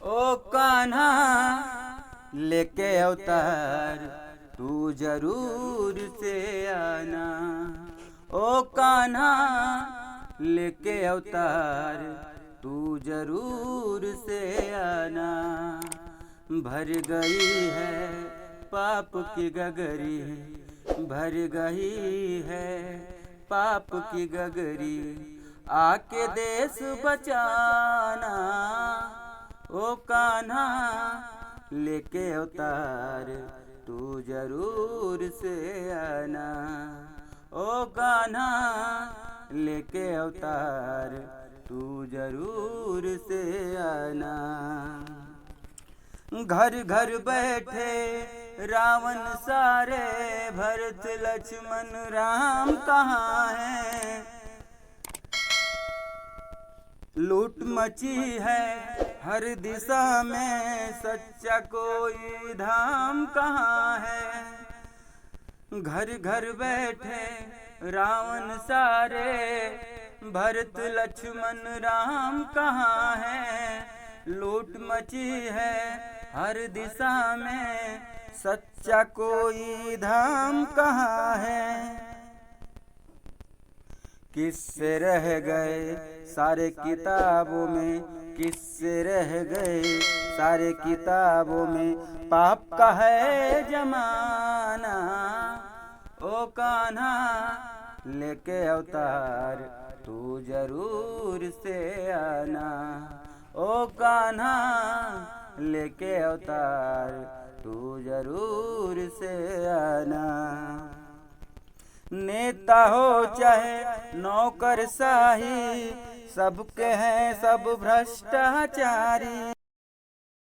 ओ कान्हा लेके अवतार तू जरूर से आना। ओ कान्हा लेके अवतार तू जरूर से आना। भर गई है पाप की गगरी, भर गई है पाप की गगरी, आके देश बचाना। ओ कान्हा लेके अवतार तू जरूर से आना। ओ कान्हा लेके अवतार तू जरूर से आना। घर घर बैठे रावण सारे, भरत लक्ष्मण राम कहाँ हैं। लूट मची है हर दिशा में, सच्चा कोई धाम कहाँ है। घर घर बैठे रावण सारे, भरत लक्ष्मण राम कहाँ है। लूट मची है हर दिशा में, सच्चा कोई धाम कहाँ है। किससे रह गए सारे किताबों में, किससे रह गए सारे किताबों में, पाप का है जमाना। ओ कान्हा लेके अवतार तू जरूर से आना। ओ कान्हा लेके अवतार तू जरूर से आना। नेता हो चाहे नौकरशाही, सबके हैं सब भ्रष्टाचारी।